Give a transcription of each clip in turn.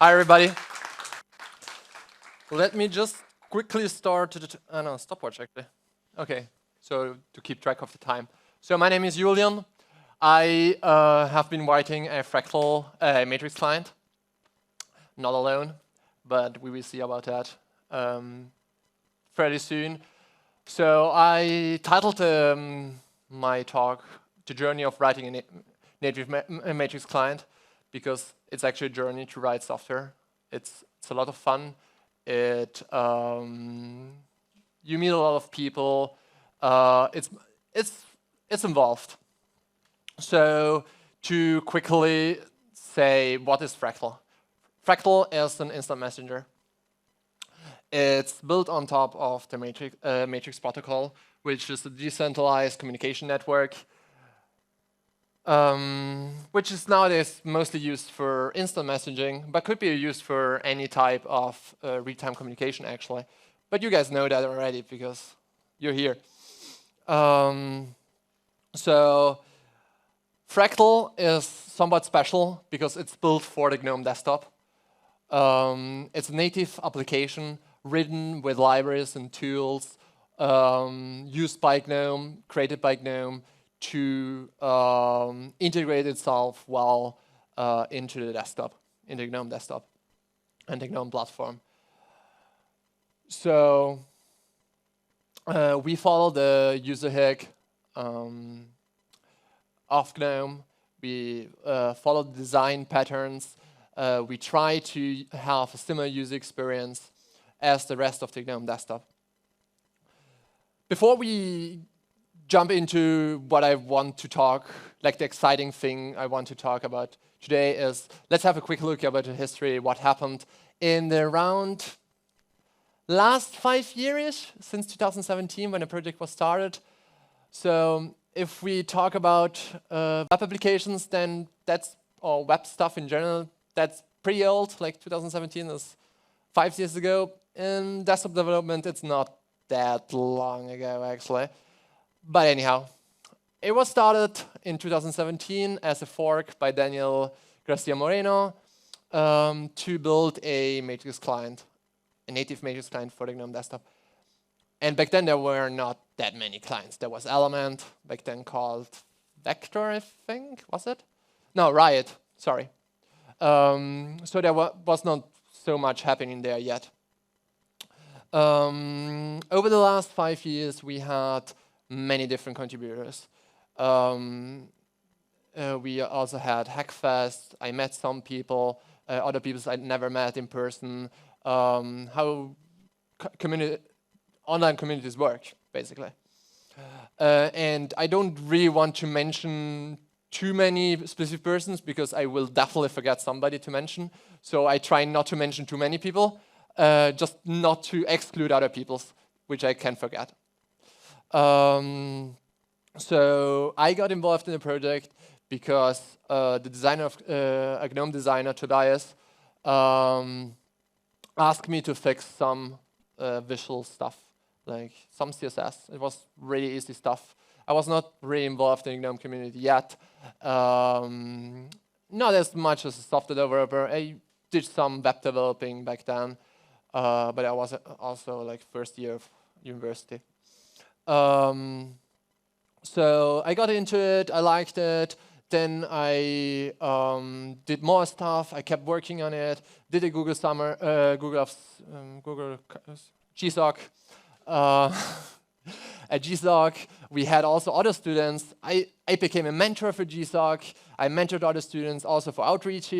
Hi, everybody. Let me just quickly start no, stopwatch, actually. Okay, so to keep track of the time. So my name is Julian. I have been writing a Fractal matrix client. Not alone, but we will see about that fairly soon. So I titled my talk "The Journey of Writing a Native Matrix Client" because it's actually a journey to write software. It's a lot of fun. You meet a lot of people. It's involved. So to quickly say, what is Fractal? Fractal is an instant messenger. It's built on top of the matrix protocol, which is a decentralized communication network, which is nowadays mostly used for instant messaging, but could be used for any type of real-time communication, actually. But you guys know that already because you're here. So Fractal is somewhat special because it's built for the GNOME desktop. It's a native application written with libraries and tools used by GNOME, created by GNOME to integrate itself well into the desktop, in the GNOME desktop and the GNOME platform. So we follow the user hug of GNOME. We follow the design patterns. We try to have a similar user experience as the rest of the GNOME desktop. Before we jump into what I want to talk, like the exciting thing I want to talk about today is, let's have a quick look about the history, what happened in the around last 5 years, since 2017 when the project was started. So if we talk about web applications, then that's, or web stuff in general, that's pretty old, like 2017 is 5 years ago. In desktop development, it's not that long ago, actually. But anyhow, it was started in 2017 as a fork by Daniel Garcia Moreno to build a matrix client, a native matrix client for the GNOME desktop. And back then, there were not that many clients. There was Element, back then called Vector, I think, was it? No, Riot, sorry. So there was not so much happening there yet. Over the last 5 years, we had many different contributors. We also had Hackfest. I met some people, other people I'd never met in person. How online communities work, basically. And I don't really want to mention too many specific persons because I will definitely forget somebody to mention. So I try not to mention too many people, just not to exclude other people's, which I can forget. So I got involved in the project because the designer of a GNOME designer, Tobias, asked me to fix some visual stuff, like some CSS. It was really easy stuff. I was not really involved in the GNOME community yet. Not as much as a software developer. I did some web developing back then, but I was also like first year of university. So I got into it, I liked it, then I did more stuff, I kept working on it, did a Google Summer, Google GSOC. At GSOC, we had also other students. I became a mentor for GSOC. I mentored other students also for Outreach.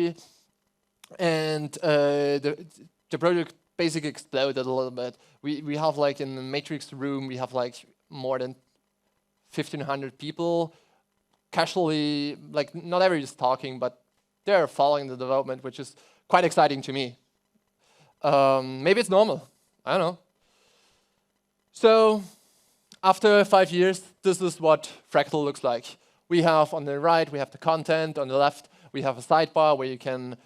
And the project basically exploded a little bit. We have like in the Matrix room, we have like more than 1,500 people casually, like not everybody is talking, but they're following the development, which is quite exciting to me. Maybe it's normal, I don't know. So after 5 years, this is what Fractal looks like. We have on the right, we have the content. On the left, we have a sidebar where you can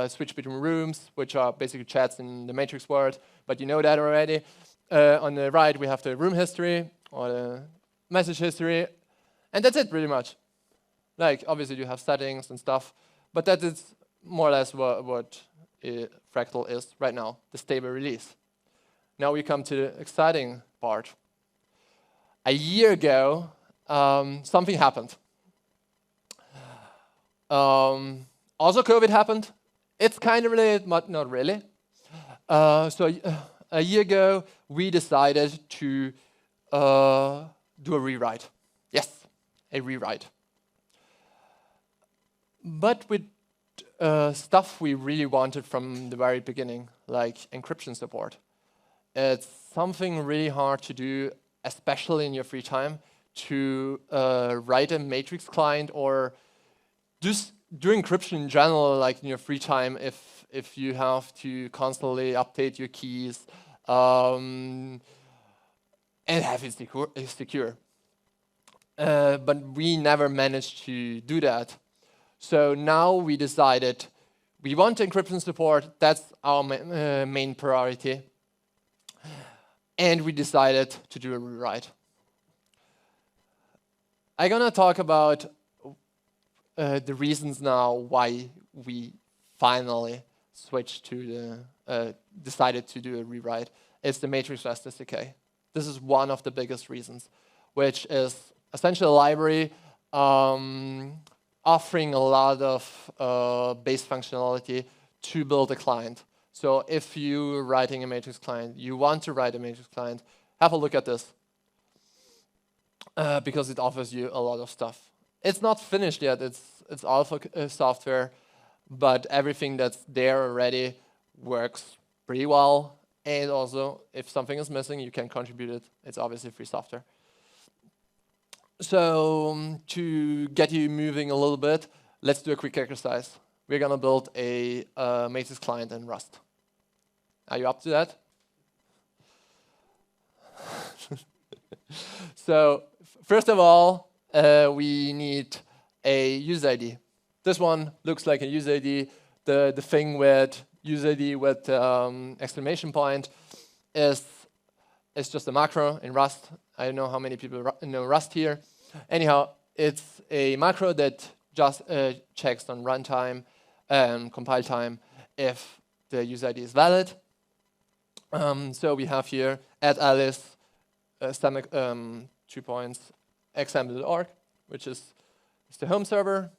switch between rooms, which are basically chats in the Matrix world, but you know that already. On the right, we have the room history or the message history, and that's it pretty much. Like, obviously you have settings and stuff, but that is more or less what Fractal is right now, the stable release. Now we come to the exciting part. A year ago, something happened. Also, COVID happened. It's kind of related, but not really. So a year ago, we decided to do a rewrite. Yes, a rewrite. But with stuff we really wanted from the very beginning, like encryption support. It's something really hard to do, especially in your free time, to write a matrix client or just do encryption in general, like in your free time, if you have to constantly update your keys and have it secure. But we never managed to do that. So now we decided we want encryption support. That's our main priority. And we decided to do a rewrite. I'm going to talk about the reasons now why we finally switched to decided to do a rewrite. It's the matrix-rust-sdk. This is one of the biggest reasons, which is essentially a library offering a lot of base functionality to build a client. So if you're writing a matrix client, you want to write a matrix client, have a look at this because it offers you a lot of stuff. It's not finished yet, it's alpha software, but everything that's there already works pretty well. And also, if something is missing, you can contribute it. It's obviously free software. So to get you moving a little bit, let's do a quick exercise. We're going to build a matrix client in Rust. Are you up to that? So first of all, we need a user ID. This one looks like a user ID. The thing with user ID with exclamation point is just a macro in Rust. I don't know how many people know Rust here. Anyhow, it's a macro that just checks on runtime and compile time if the user ID is valid. So we have here at Alice 2 points example.org, which is the home server.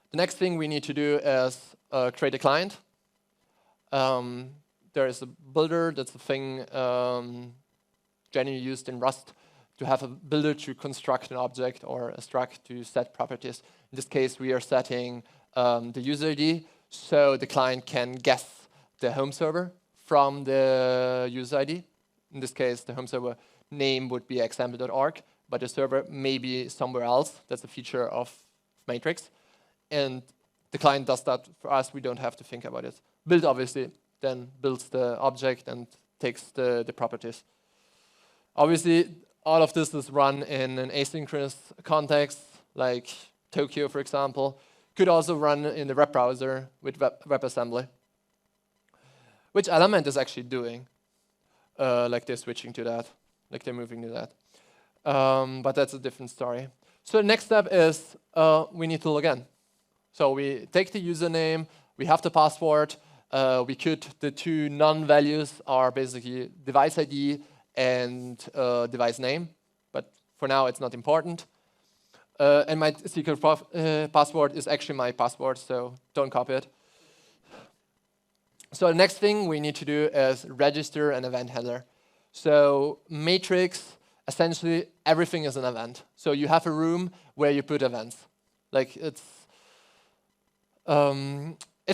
The next thing we need to do is create a client. There is a builder, that's a thing generally used in Rust to have a builder to construct an object or a struct to set properties. In this case, we are setting the user ID, so the client can guess the home server from the user ID. In this case, the home server name would be example.org, but the server may be somewhere else. That's a feature of Matrix. And the client does that for us. We don't have to think about it. Build, obviously, then builds the object and takes the properties. Obviously, all of this is run in an asynchronous context, like Tokyo, for example. Could also run in the web browser with WebAssembly, which Element is actually doing. Like they're switching to that, like they're moving to that. But that's a different story. So the next step is we need to log in. So we take the username, we have the password, the two non-values are basically device ID and device name, but for now it's not important. And my secret password is actually my password, so don't copy it. So the next thing we need to do is register an event handler. So Matrix, essentially everything is an event. So you have a room where you put events. Like it's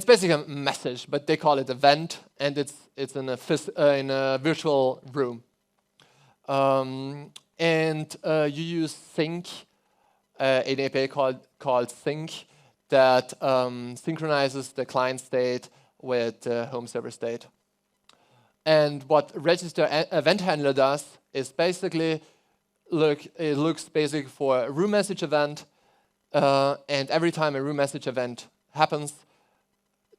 basically a message, but they call it event, and it's in a virtual room. And you use sync, an API called sync that synchronizes the client state with the home server state. And what register event handler does is basically it looks basically for a room message event, and every time a room message event happens,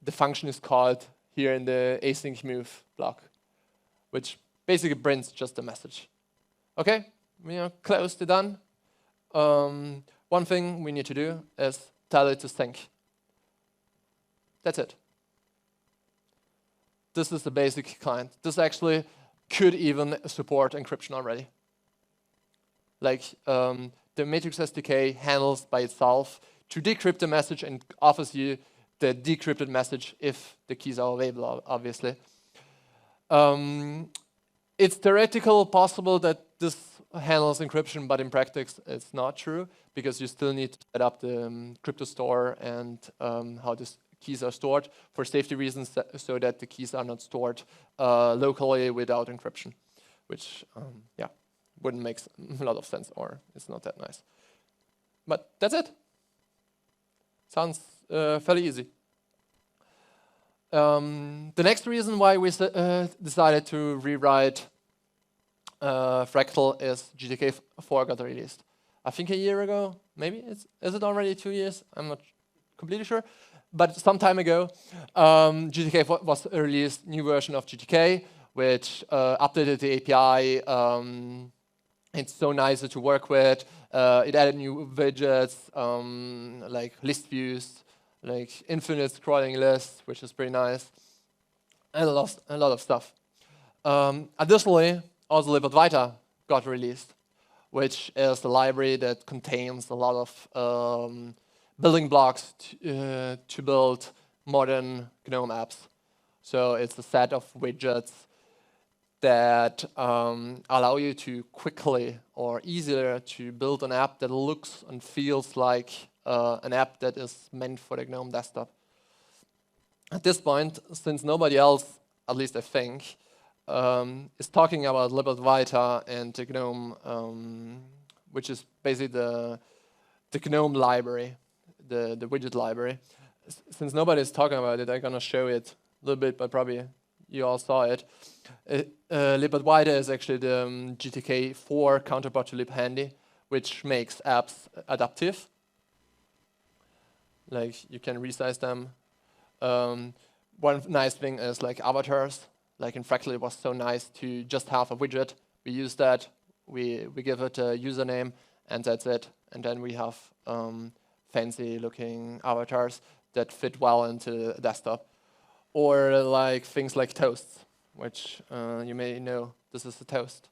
the function is called here in the async move block, which basically prints just a message. Okay, we are close to done. One thing we need to do is tell it to sync. That's it. this is the basic client. This actually could even support encryption already. Like the matrix SDK handles by itself to decrypt the message and offers you the decrypted message if the keys are available, obviously. It's theoretically possible that this handles encryption, but in practice it's not true, because you still need to set up the crypto store and how these keys are stored for safety reasons, so that the keys are not stored locally without encryption, which yeah, wouldn't make a lot of sense, or it's not that nice. But that's it. Sounds fairly easy. The next reason why we decided to rewrite Fractal is GTK 4 got released. I think a year ago, maybe? Is it already 2 years? I'm not completely sure. But some time ago, GTK 4 was released, new version of GTK, which updated the API. It's so nice to work with. It added new widgets, like list views, like infinite scrolling lists, which is pretty nice, and a lot of stuff. Additionally, also libweiter got released, which is the library that contains a lot of building blocks to build modern GNOME apps. So it's a set of widgets that allow you to quickly or easier to build an app that looks and feels like an app that is meant for the GNOME desktop. At this point, since nobody else, at least I think, is talking about libweiter and the GNOME, which is basically the GNOME library, the widget library. Since nobody is talking about it, I'm gonna show it a little bit, but probably you all saw it. libweiter is actually the GTK 4 counterpart to libhandy, which makes apps adaptive. Like you can resize them. One nice thing is like avatars. Like in Fractal, it was so nice to just have a widget. We use that. We give it a username, and that's it. And then we have fancy-looking avatars that fit well into the desktop. Or like things like toasts, which you may know. This is a toast.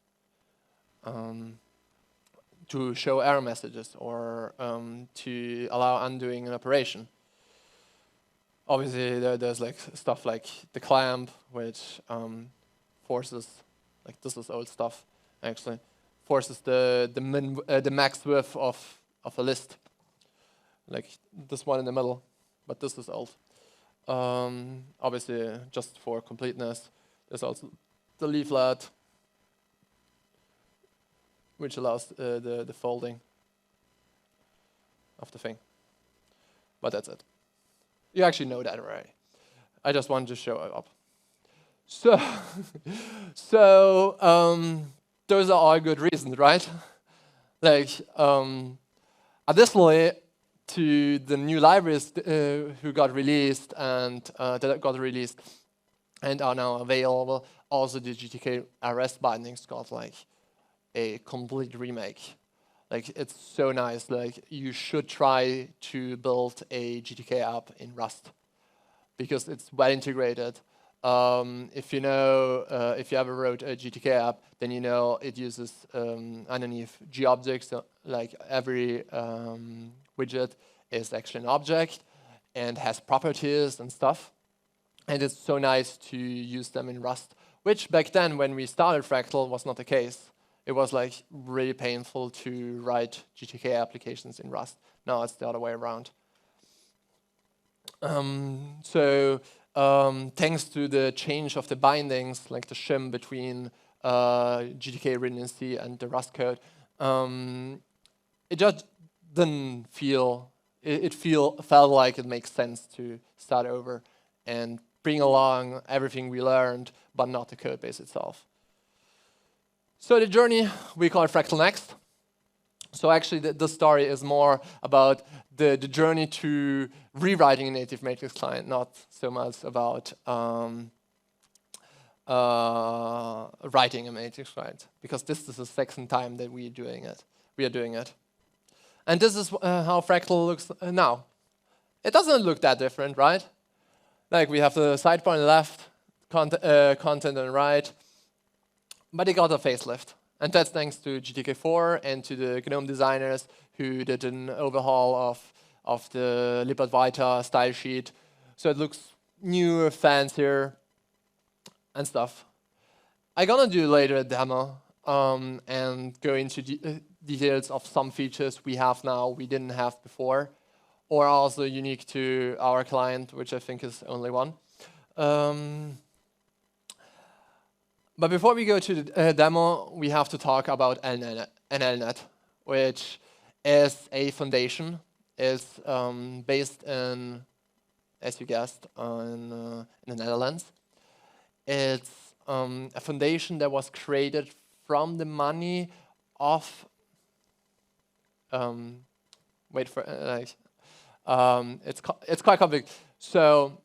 To show error messages or to allow undoing an operation. Obviously, there's like stuff like the clamp, which forces, like this is old stuff actually, forces the max width of a list, like this one in the middle, but this is old. Obviously, just for completeness, there's also the leaflet, which allows the folding of the thing. But that's it. You actually know that already. I just wanted to show it up. So, those are all good reasons, right? Like, additionally to the new libraries who got released and that got released and are now available, also the GTK RS bindings got like a complete remake. Like it's so nice. Like you should try to build a GTK app in Rust because it's well integrated. If you know, if you ever wrote a GTK app, then you know it uses underneath G-objects. So like every widget is actually an object and has properties and stuff. And it's so nice to use them in Rust, which back then when we started Fractal was not the case. It was like really painful to write GTK applications in Rust. Now it's the other way around. Thanks to the change of the bindings, like the shim between GTK written in C and the Rust code, it just didn't feel, felt like it makes sense to start over and bring along everything we learned, but not the code base itself. So the journey, we call it Fractal-next. So actually the story is more about the journey to rewriting a native matrix client, not so much about writing a matrix client, because this is the second time that we are doing it. And this is how Fractal looks now. It doesn't look that different, right? Like we have the sidebar on the left, content and write, but it got a facelift. And that's thanks to GTK4 and to the GNOME designers who did an overhaul of the Lippert Vita style sheet. So it looks newer, fancier, and stuff. I'm gonna do later a demo and go into details of some features we have now we didn't have before, or also unique to our client, which I think is only one. But before we go to the demo, we have to talk about NLNet, which is a foundation. It's based in, as you guessed, in the Netherlands. It's a foundation that was created from the money of wait for it's quite complicated. So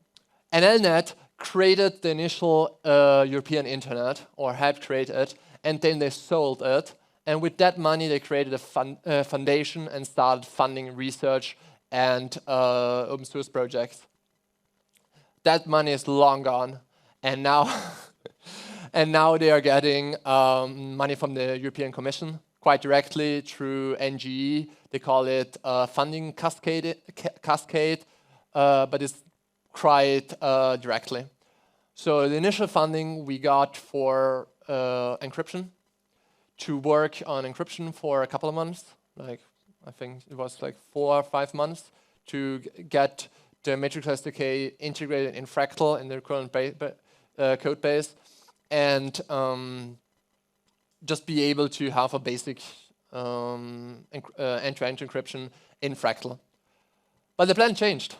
NLNet created the initial European internet, or helped create it, and then they sold it. And with that money, they created a foundation and started funding research and open source projects. That money is long gone, and now and now they are getting money from the European Commission quite directly through NGE. They call it funding cascade, but it's quite directly. So the initial funding we got for encryption, to work on encryption for a couple of months, like I think it was like 4 or 5 months, to get the matrix-rust-sdk integrated in Fractal in their current code base, and just be able to have a basic end-to-end encryption in Fractal. But the plan changed.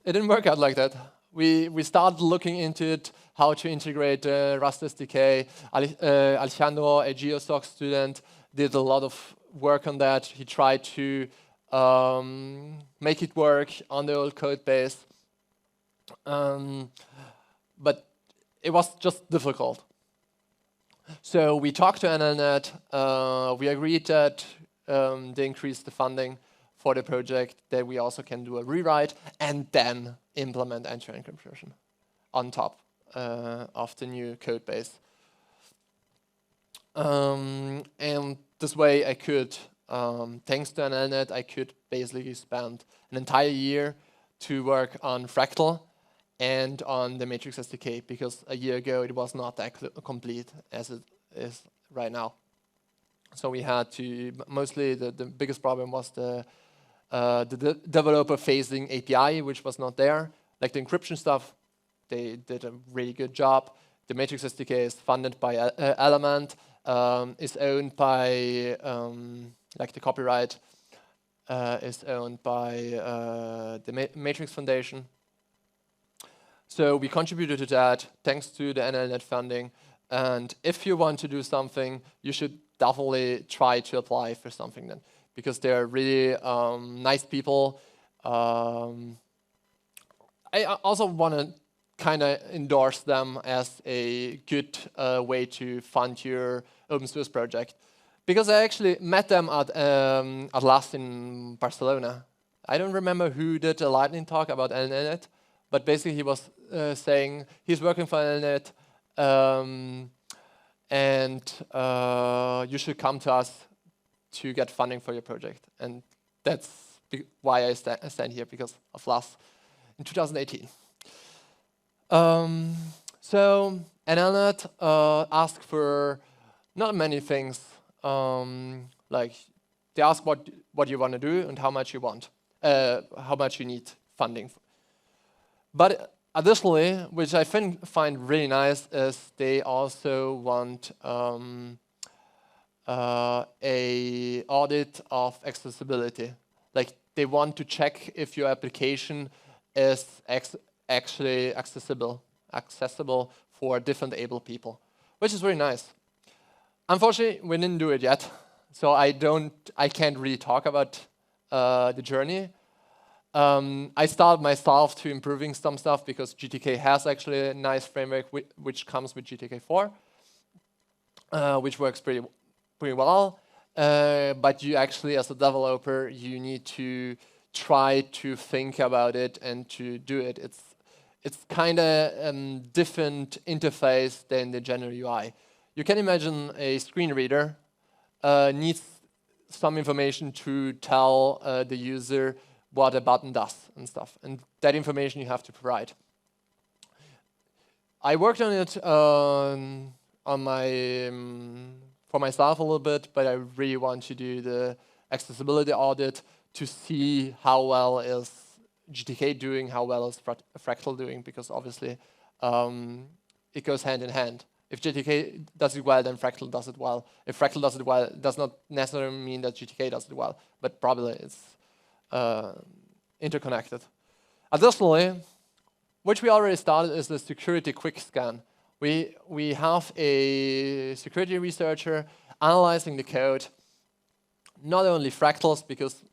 It didn't work out like that. We started looking into it, how to integrate Rust SDK. Alejandro, a GeoSoc student, did a lot of work on that. He tried to make it work on the old code base. But it was just difficult. So we talked to NLNet. We agreed that they increased the funding for the project, that we also can do a rewrite and then implement end-to-end encryption on top of the new code base. And this way I could, thanks to NLNet, I could basically spend an entire year to work on Fractal and on the Matrix SDK, because a year ago it was not that complete as it is right now. So we had to, mostly the biggest problem was the developer facing API, which was not there. Like the encryption stuff, they did a really good job. The Matrix SDK is funded by Element, is owned by, like the copyright is owned by the Matrix Foundation. So we contributed to that thanks to the NLNet funding. And if you want to do something, you should definitely try to apply for something then, because they're really nice people. I also want to kind of endorse them as a good way to fund your open source project, because I actually met them at last in Barcelona. I don't remember who did a lightning talk about NLNet, but basically he was saying he's working for NLNet, and you should come to us to get funding for your project. And that's why I stand here, because of last in 2018. So NLNet asked for not many things. Like they ask what you want to do and how much you want, how much you need funding. But additionally, which I find really nice, is they also want a audit of accessibility. Like they want to check if your application is actually accessible for different able people, which is very nice. Unfortunately, we didn't do it yet, so I can't really talk about the journey. I started myself to improving some stuff, because GTK has actually a nice framework which comes with GTK4, which works pretty well. But you actually, as a developer, you need to try to think about it and to do it. it's kind of different interface than the general UI. You can imagine a screen reader needs some information to tell the user what a button does and stuff, and that information you have to provide. I worked on it for myself a little bit, but I really want to do the accessibility audit to see how well is GTK doing, how well is Fractal doing, because obviously it goes hand in hand. If GTK does it well, then Fractal does it well. If Fractal does it well, it does not necessarily mean that GTK does it well, but probably it's interconnected. Additionally, which we already started, is the security quick scan. We have a security researcher analyzing the code, not only Fractals, because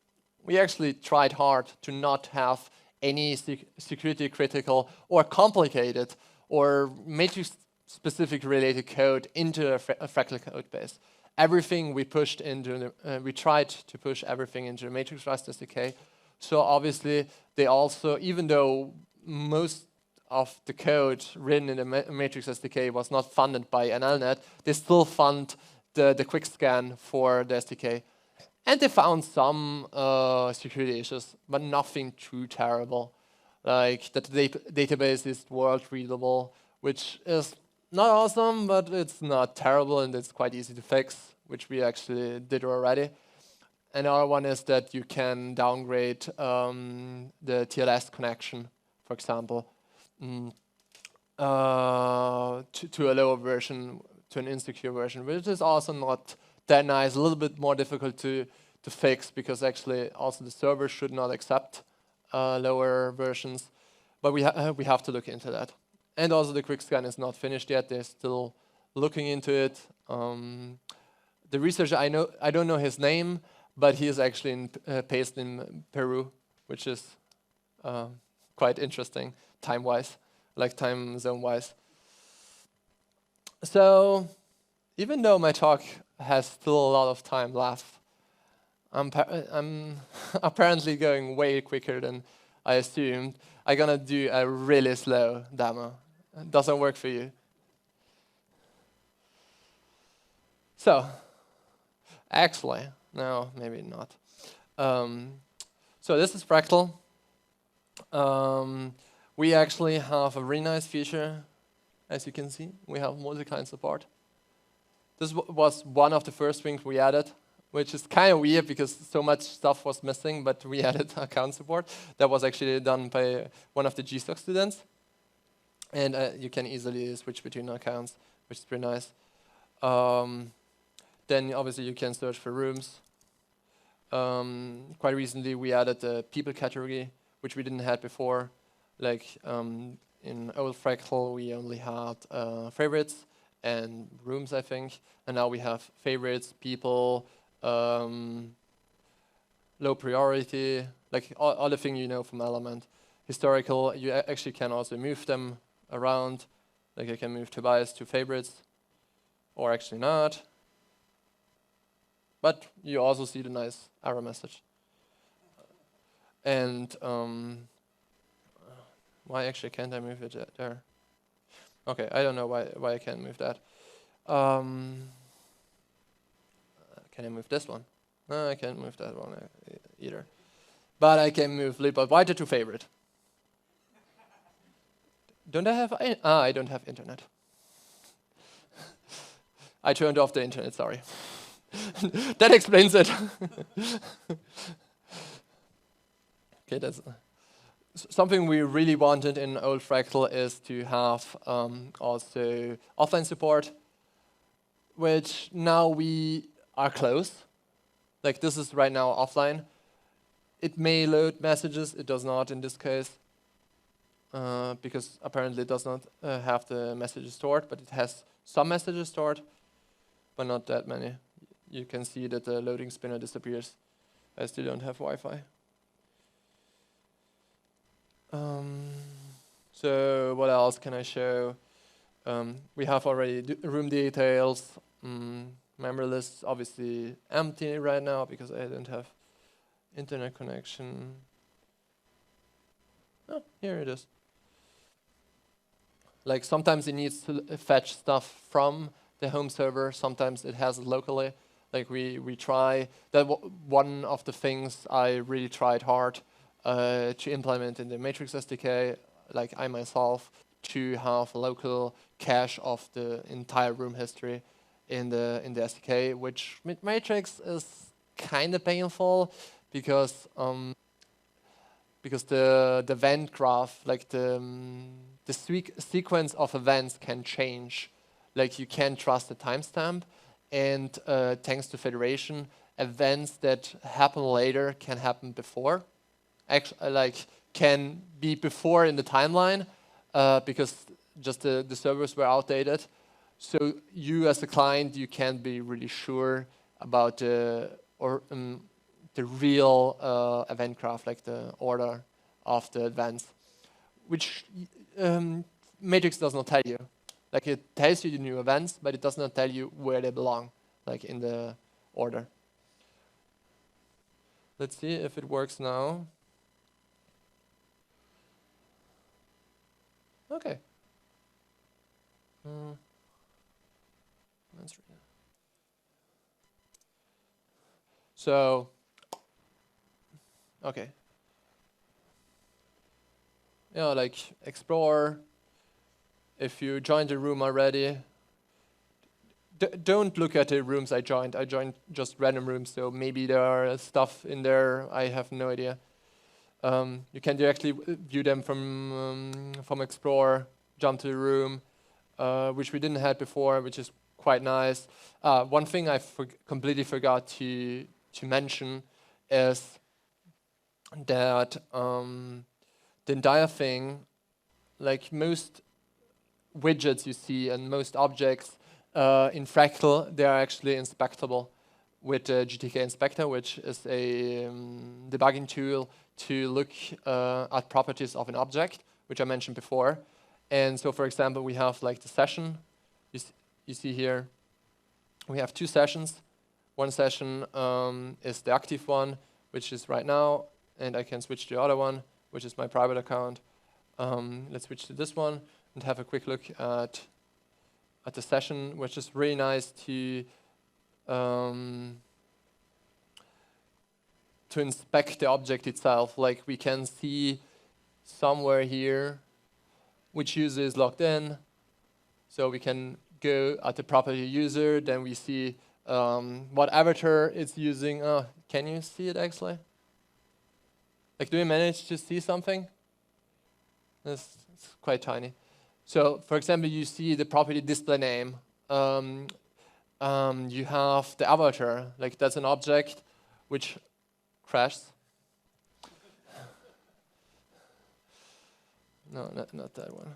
we actually tried hard to not have any security critical or complicated or matrix-specific related code into a Fractal code base. Everything we pushed into, we tried to push everything into the matrix-rust-sdk. So obviously, they also, even though most of the code written in the matrix SDK was not funded by NLnet, they still fund the quick scan for the SDK. And they found some security issues, but nothing too terrible. Like that the database is world readable, which is not awesome, but it's not terrible and it's quite easy to fix, which we actually did already. Another one is that you can downgrade the TLS connection, for example, to a lower version, to an insecure version, which is also not that nice, a little bit more difficult to fix, because actually also the server should not accept lower versions. But we have to look into that. And also the quick scan is not finished yet. They're still looking into it. The researcher, I don't know his name, but he is actually based in Peru, which is quite interesting time-wise, like time zone-wise. So even though my talk has still a lot of time left, I'm apparently going way quicker than I assumed. I'm gonna do a really slow demo. It doesn't work for you. So, actually, no, maybe not. So this is Fractal. We actually have a really nice feature, as you can see. We have multi-client support. This was one of the first things we added, which is kind of weird because so much stuff was missing, but we added account support. That was actually done by one of the GSOC students. And you can easily switch between accounts, which is pretty nice. Then obviously you can search for rooms. Quite recently we added the people category, which we didn't have before. Like in old Fractal, we only had favorites and rooms, I think. And now we have favorites, people, low priority, like all the things you know from Element. Historical, you actually can also move them around. Like I can move Tobias to favorites, or actually not. But you also see the nice error message. And why actually can't I move it there? Okay, I don't know why I can't move that. Can I move this one? No, I can't move that one either. But I can move libwider to favorite. Don't I have? I don't have internet. I turned off the internet, sorry. That explains it. Okay, that's something we really wanted in old Fractal is to have also offline support, which now we are close. Like this is right now offline. It may load messages, it does not in this case, because apparently it does not have the messages stored, but it has some messages stored, but not that many. You can see that the loading spinner disappears. I still don't have Wi-Fi. So what else can I show? We have already room details. Memory lists obviously empty right now because I don't have internet connection. Oh, here it is. Like sometimes it needs to fetch stuff from the home server. Sometimes it has it locally. Like we try that. One of the things I really tried hard to implement in the Matrix SDK, like I myself, to have a local cache of the entire room history in the SDK, which with Matrix is kind of painful because the event graph, like the sequence of events can change. Like you can't trust the timestamp, and thanks to federation, events that happen later can happen before. Actually, like can be before in the timeline because just the servers were outdated. So you as a client, you can't be really sure about the real event graph, like the order of the events, which Matrix does not tell you. Like it tells you the new events, but it does not tell you where they belong, like in the order. Let's see if it works now. Okay. Let's read it. So, okay. Yeah, like explore. If you joined the room already, don't look at the rooms I joined. I joined just random rooms, so maybe there are stuff in there. I have no idea. You can directly view them from Explore, jump to the room, which we didn't have before, which is quite nice. One thing I completely forgot to mention is that the entire thing, like most widgets you see and most objects in Fractal, they are actually inspectable with the GTK Inspector, which is a debugging tool to look at properties of an object, which I mentioned before. And so, for example, we have like the session. You see here, we have two sessions. One session is the active one, which is right now, and I can switch to the other one, which is my private account. Let's switch to this one and have a quick look at the session, which is really nice to inspect the object itself. Like we can see somewhere here which user is logged in. So we can go at the property user, then we see what avatar it's using. Can you see it actually? Like, do you manage to see something? It's quite tiny. So, for example, you see the property display name. You have the avatar, like that's an object which crashed. No, not that one.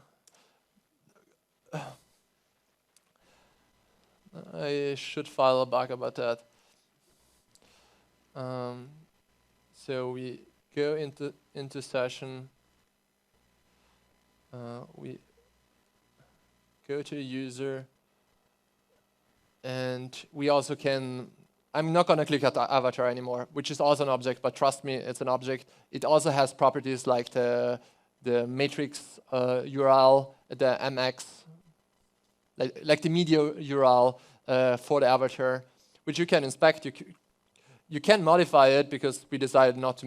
I should file a bug about that. So we go into session. We go to user, and we also can. I'm not going to click at the avatar anymore, which is also an object, but trust me, it's an object. It also has properties like the matrix URL, the MX, like the media URL for the avatar, which you can inspect. You can modify it because we decided not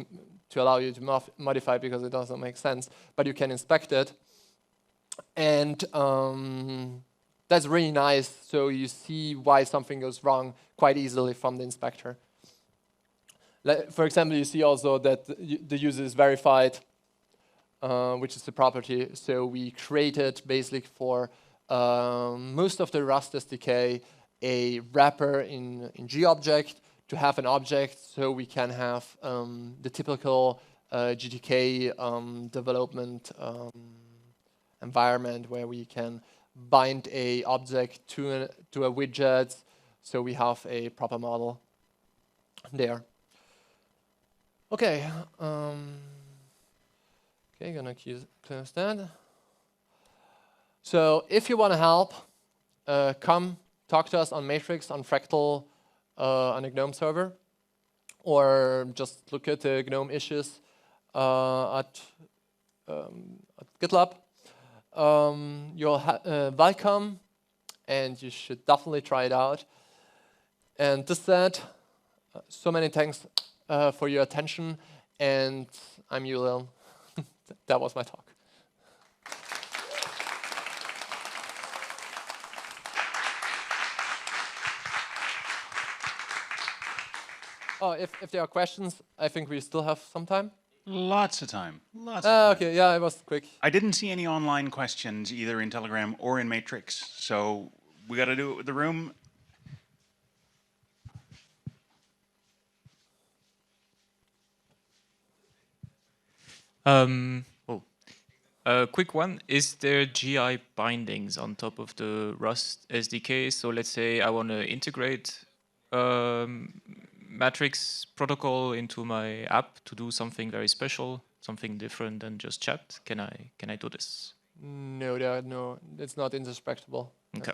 to allow you to modify it because it doesn't make sense, but you can inspect it. And that's really nice, so you see why something goes wrong quite easily from the inspector. For example, you see also that the user is verified, which is the property. So we created basically for most of the Rust SDK a wrapper in GObject to have an object, so we can have the typical GTK development environment where we can bind a object to a widget, so we have a proper model there. Okay, okay, gonna close that. So if you want to help, come talk to us on Matrix, on Fractal, on the GNOME server, or just look at the GNOME issues at GitLab. you're welcome, and you should definitely try it out. And this said, so many thanks for your attention, and I'm Julian. That was my talk. Oh, if there are questions, I think we still have some time. Lots of time. Lots of time. Okay, yeah, it was quick. I didn't see any online questions either in Telegram or in Matrix, so we got to do it with the room. A quick one, is there GI bindings on top of the Rust SDK? So let's say I want to integrate matrix protocol into my app to do something very special, something different than just chat. Can I do this? No, it's not introspectable. Okay.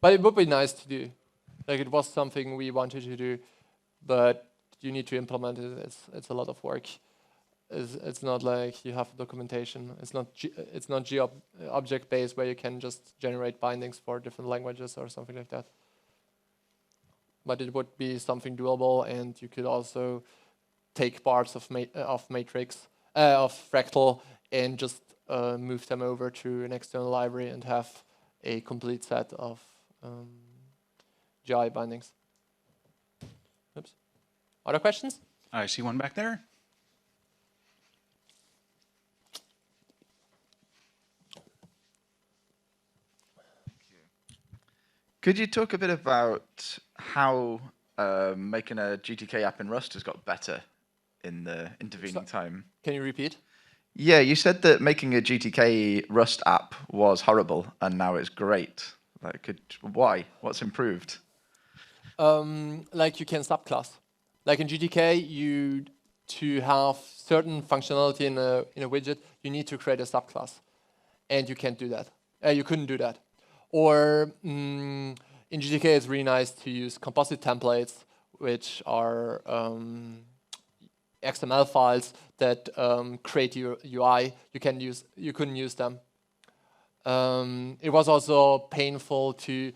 But it would be nice to do. Like, it was something we wanted to do, but you need to implement it. It's a lot of work. It's not like you have documentation. It's not object based where you can just generate bindings for different languages or something like that. But it would be something doable, and you could also take parts of Matrix of Fractal and just move them over to an external library and have a complete set of GI bindings. Oops. Other questions? I see one back there. Could you talk a bit about how making a GTK app in Rust has got better in the intervening time? Can you repeat? Yeah, you said that making a GTK Rust app was horrible, and now it's great. Why? What's improved? Like, you can subclass. Like in GTK, to have certain functionality in a widget, you need to create a subclass, and you can't do that. You couldn't do that. Or in GTK, it's really nice to use composite templates, which are XML files that create your UI. You couldn't use them. It was also painful to,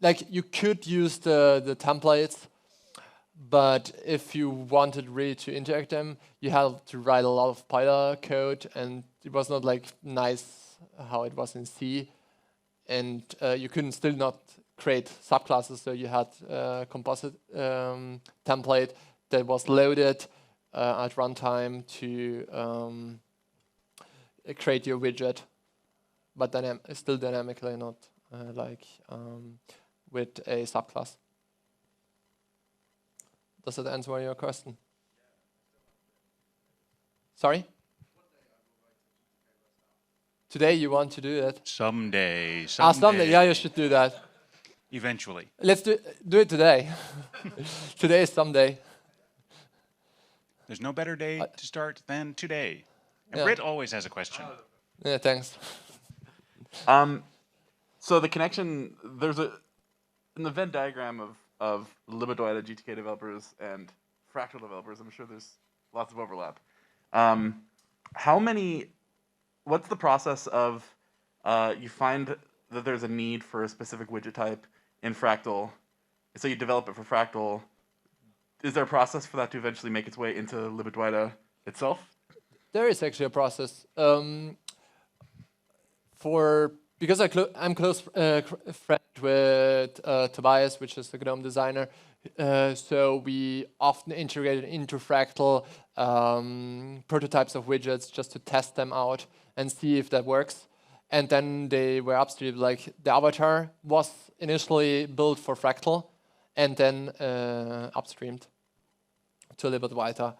like, you could use the templates, but if you wanted really to interact them, you had to write a lot of Python code, and it was not like nice how it was in C. And you couldn't still not create subclasses, so you had a composite template that was loaded at runtime to create your widget, but still dynamically, not like with a subclass. Does that answer your question? Sorry? Today you want to do that? Someday. Someday, yeah, you should do that. Eventually. Let's do it today. Today is someday. There's no better day to start than today. And Yeah. Britt always has a question. Yeah, thanks. So the connection, in the Venn diagram of libadwaita GTK developers and Fractal developers, I'm sure there's lots of overlap. What's the process of, you find that there's a need for a specific widget type in Fractal, so you develop it for Fractal. Is there a process for that to eventually make its way into libadwaita itself? There is actually a process. Because I'm close friend with Tobias, which is the GNOME designer, so we often integrated into Fractal prototypes of widgets just to test them out and see if that works. And then they were upstream. Like, the avatar was initially built for Fractal, and then upstreamed to libadwaita.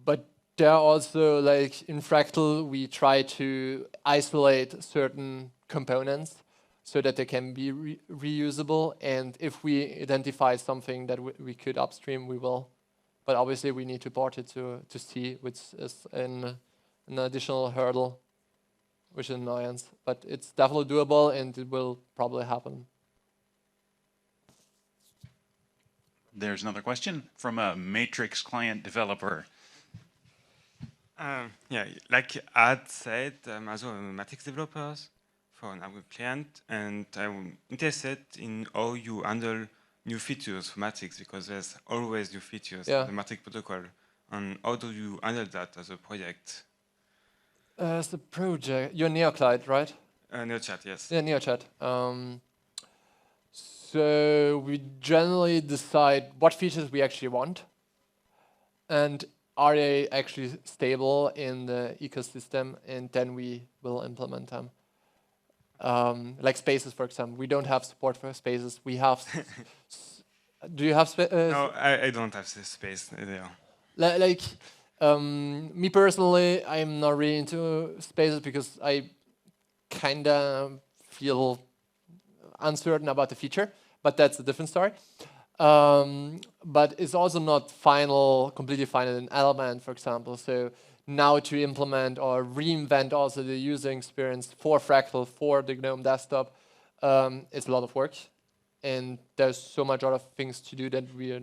But there are also, like, in Fractal, we try to isolate certain components so that they can be reusable. And if we identify something that we could upstream, we will. But obviously, we need to port it to C, which is an additional hurdle, which is an annoyance. But it's definitely doable, and it will probably happen. There's another question from a Matrix client developer. Yeah, like Ad said, I'm also a matrix developer for an web client, and I'm interested in how you handle new features for matrix, because there's always new features Yeah. in the matrix protocol. And how do you handle that as a project? As a project, you're NeoCloud, right? NeoChat, yes. Yeah, NeoChat. So we generally decide what features we actually want, and are they actually stable in the ecosystem, and then we will implement them. Like spaces, for example. We don't have support for spaces. We have. Do you have No, I don't have this space there. like me personally, I'm not really into spaces because I kind of feel uncertain about the feature, but that's a different story. But it's also not completely final in Element, for example. So now to implement or reinvent also the user experience for Fractal, for the GNOME desktop, it's a lot of work. And there's so much other things to do that we are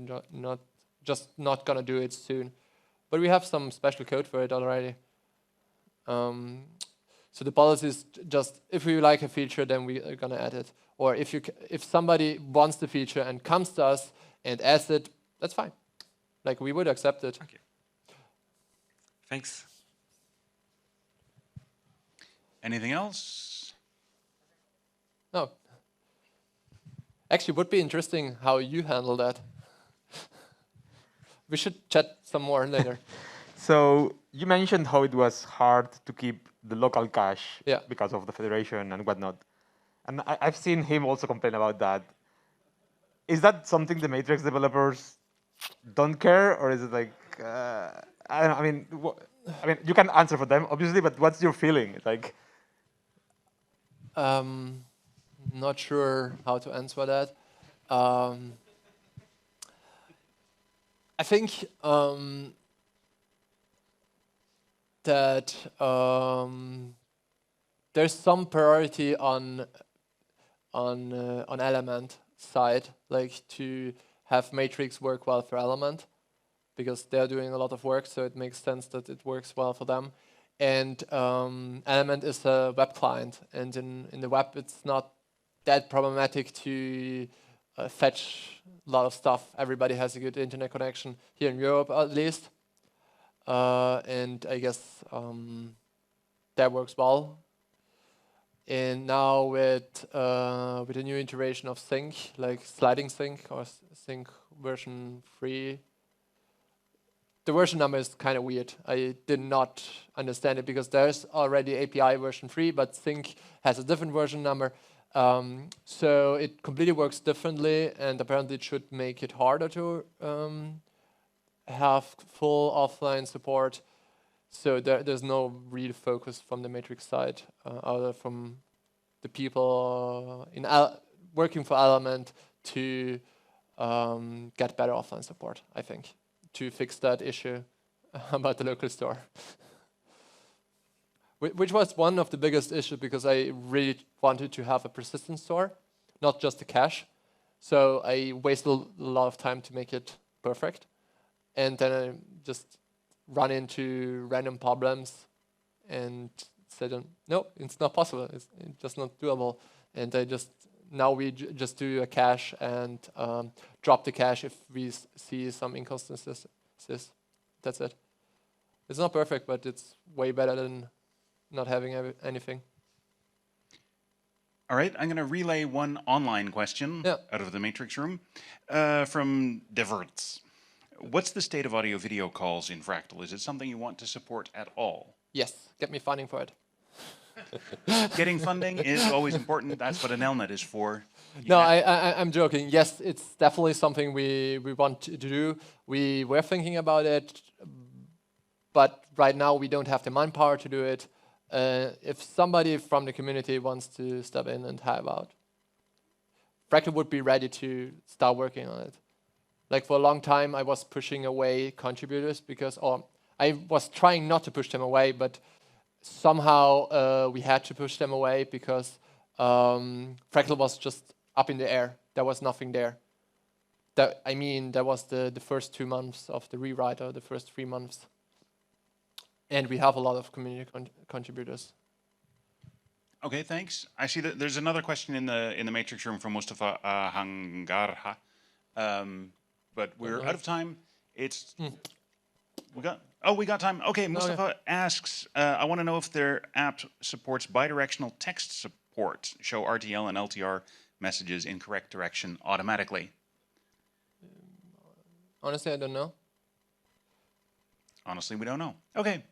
not gonna do it soon. But we have some special code for it already. So the policy is just, if we like a feature, then we are gonna add it. Or if somebody wants the feature and comes to us and adds it, that's fine. Like, we would accept it. Okay. Thanks. Anything else? No. Actually, it would be interesting how you handle that. We should chat some more later. So you mentioned how it was hard to keep the local cache Yeah. because of the federation and whatnot. And I've seen him also complain about that. Is that something the Matrix developers don't care, or is it like I don't know, I mean, you can answer for them, obviously, but what's your feeling? Like, Not sure how to answer that. I think that there's some priority on Element side, like to have Matrix work well for Element, because they're doing a lot of work, so it makes sense that it works well for them. And Element is a web client, and in the web it's not that problematic to fetch a lot of stuff. Everybody has a good internet connection here in Europe, at least, and I guess that works well. And now with a new iteration of Sync, like sliding Sync or Sync version 3, the version number is kind of weird. I did not understand it because there's already API version 3, but Sync has a different version number. So it completely works differently, and apparently it should make it harder to have full offline support. So there's no real focus from the Matrix side, other from the people working for Element to get better offline support, I think, to fix that issue about the local store. Which was one of the biggest issues, because I really wanted to have a persistent store, not just a cache. So I wasted a lot of time to make it perfect. And then I just run into random problems and said, no, it's not possible. It's just not doable. And now we just do a cache and drop the cache if we see some inconsistencies. That's it. It's not perfect, but it's way better than not having anything. All right, I'm going to relay one online question out of the Matrix room from Diverts. What's the state of audio-video calls in Fractal? Is it something you want to support at all? Yes, get me funding for it. Getting funding is always important. That's what an LNet is for. No, I'm joking. Yes, it's definitely something we want to do. We were thinking about it, but right now we don't have the manpower to do it. If somebody from the community wants to step in and help out, Fractal would be ready to start working on it. Like, for a long time, I was pushing away contributors or I was trying not to push them away, but somehow we had to push them away because Fractal was just up in the air. There was nothing there. That was the first 2 months of the rewrite, or the first 3 months. And we have a lot of community contributors. Okay, thanks. I see that there's another question in the matrix room from Mustafa Hangarha, but we're out of time. It's we got time. Okay, Mustafa asks, I want to know if their app supports bidirectional text support, show RTL and LTR messages in correct direction automatically. Honestly, I don't know. Honestly, we don't know. Okay.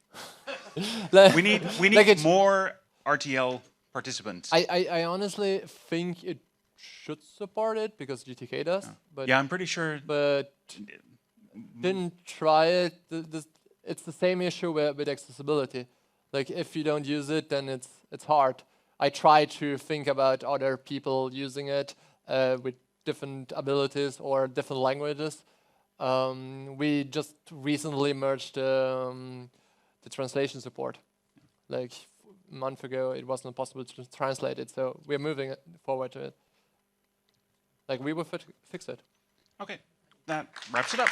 Like, we need like more RTL participants. I honestly think it should support it because GTK does. But yeah, I'm pretty sure. But didn't try it. It's the same issue with accessibility. Like if you don't use it, then it's hard. I try to think about other people using it with different abilities or different languages. We just recently merged the translation support. Like a month ago, it wasn't possible to translate it, so we're moving forward to it. Like we will fix it. Okay, that wraps it up.